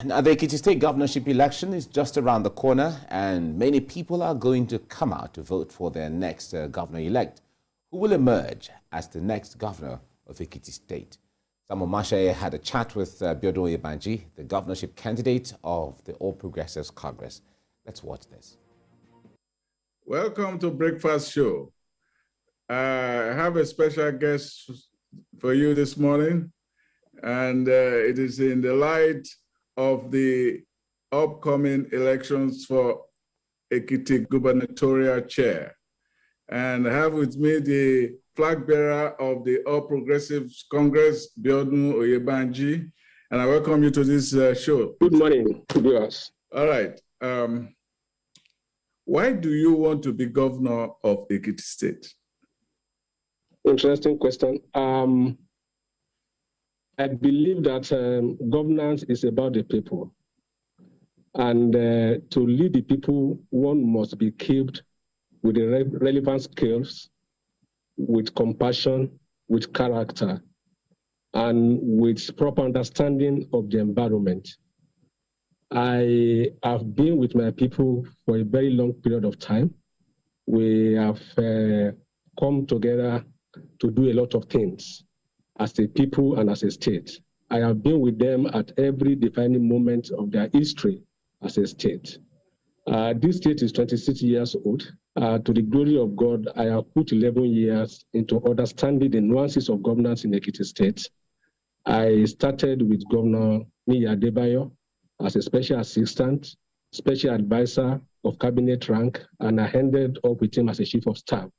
Now, the Ekiti State governorship election is just around the corner, and many people are going to come out to vote for their next governor-elect, who will emerge as the next governor of Ekiti State. Samuel Mashaye had a chat with Biodun Oyebanji, the governorship candidate of the All Progressives Congress. Let's watch this. Welcome to Breakfast Show. I have a special guest for you this morning, and it is in the light of the upcoming elections for Ekiti gubernatorial chair. And I have with me the flag bearer of the All Progressives Congress, Biodun Oyebanji, and I welcome you to this show. Good morning, viewers. All right. Why do you want to be governor of Ekiti State? Interesting question. I believe that governance is about the people. And to lead the people, one must be equipped with the relevant skills, with compassion, with character, and with proper understanding of the environment. I have been with my people for a very long period of time. We have come together to do a lot of things as a people and as a state. I have been with them at every defining moment of their history as a state. This state is 26 years old. To the glory of God, I have put 11 years into understanding the nuances of governance in Ekiti State. I started with Governor Niyi Adebayo as a special assistant, special advisor of cabinet rank, and I ended up with him as a chief of staff.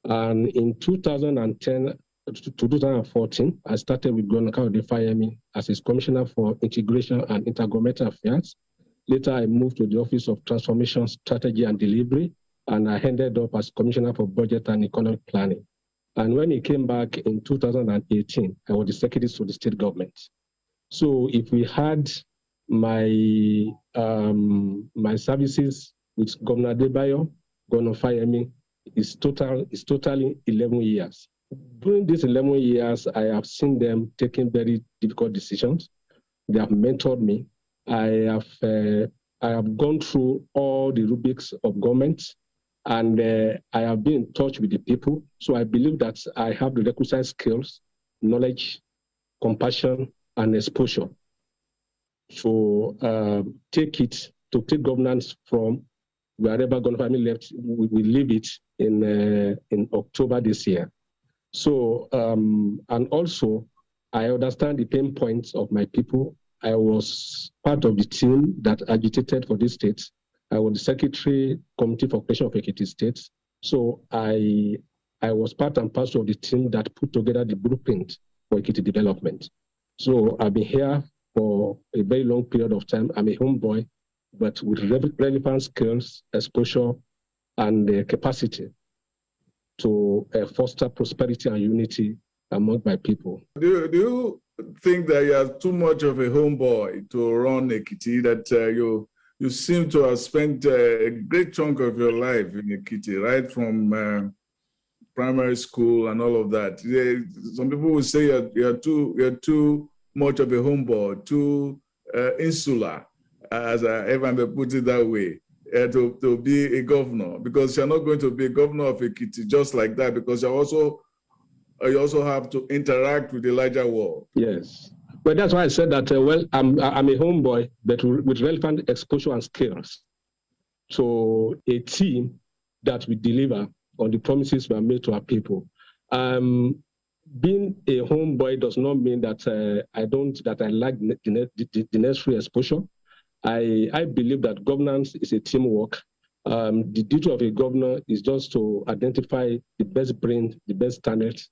And in 2010 to 2014, I started with Governor Kayode Fayemi as his commissioner for integration and intergovernmental affairs. Later, I moved to the Office of Transformation, Strategy and Delivery, and I ended up as commissioner for budget and economic planning. And when he came back in 2018, I was the secretary to the state government. So if we had my services with Governor Adebayo, Governor Fayemi, is totally 11 years. During these 11 years, I have seen them taking very difficult decisions. They have mentored me. I have gone through all the rubrics of government, and I have been in touch with the people. So I believe that I have the requisite skills, knowledge, compassion, and exposure to take governance from wherever Governor Fayemi left. We leave it in October this year. So, and also, I understand the pain points of my people. I was part of the team that agitated for this state. I was the secretary committee for creation of Ekiti State. So I was part and parcel of the team that put together the blueprint for Ekiti development. So I've been here for a very long period of time. I'm a homeboy, but with relevant skills, exposure, and capacity to foster prosperity and unity among my people. Do you think that you are too much of a homeboy to run Ekiti, that you seem to have spent a great chunk of your life in Ekiti, right from primary school and all of that? Some people will say you're too much of a homeboy, too insular, as Evan put it that way. To be a governor, because you're not going to be a governor of Ekiti just like that, because you also have to interact with the larger world. Yes, but that's why I said that. Well, I'm a homeboy, but with relevant exposure and skills, so a team that we deliver on the promises we have made to our people. Being a homeboy does not mean that I lack the necessary exposure. I believe that governance is a teamwork. The duty of a governor is just to identify the best brain, the best talent,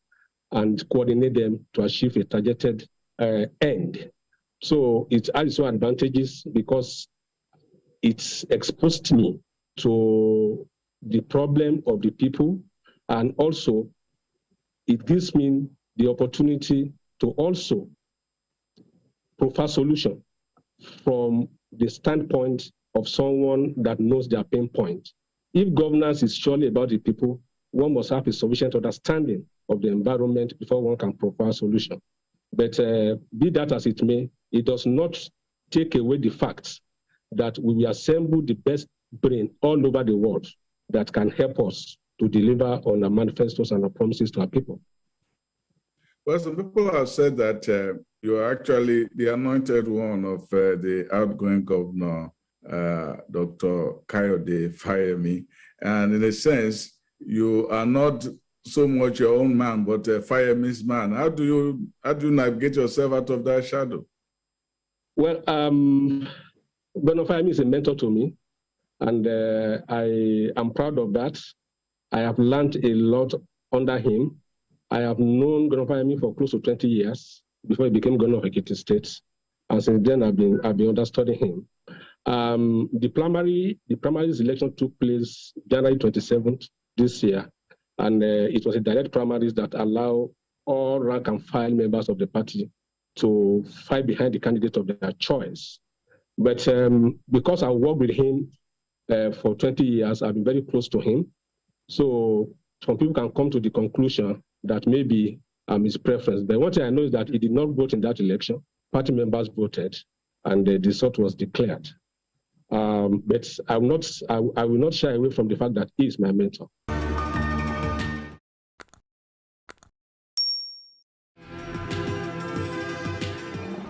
and coordinate them to achieve a targeted end. So it has its own advantages because it's exposed me to the problem of the people, and also it gives me the opportunity to also provide solution from the standpoint of someone that knows their pain point. If governance is surely about the people, one must have a sufficient understanding of the environment before one can provide a solution. But be that as it may, it does not take away the fact that we will assemble the best brain all over the world that can help us to deliver on our manifestos and our promises to our people. Well, some people have said that you are actually the anointed one of the outgoing governor, Dr. Kayode Fayemi. And in a sense, you are not so much your own man, but Fayemi's man. How do you navigate yourself out of that shadow? Well, Governor Fayemi is a mentor to me, and I am proud of that. I have learned a lot under him. I have known Governor Fayemi for close to 20 years before he became governor of Ekiti State, and since then I've been understudying him. The primaries election took place January 27th this year, and it was a direct primaries that allow all rank and file members of the party to fight behind the candidate of their choice. But because I worked with him for 20 years, I've been very close to him. So some people can come to the conclusion that maybe I'm his preference. But one thing I know is that he did not vote in that election. Party members voted, and the result was declared. But I will not shy away from the fact that he is my mentor.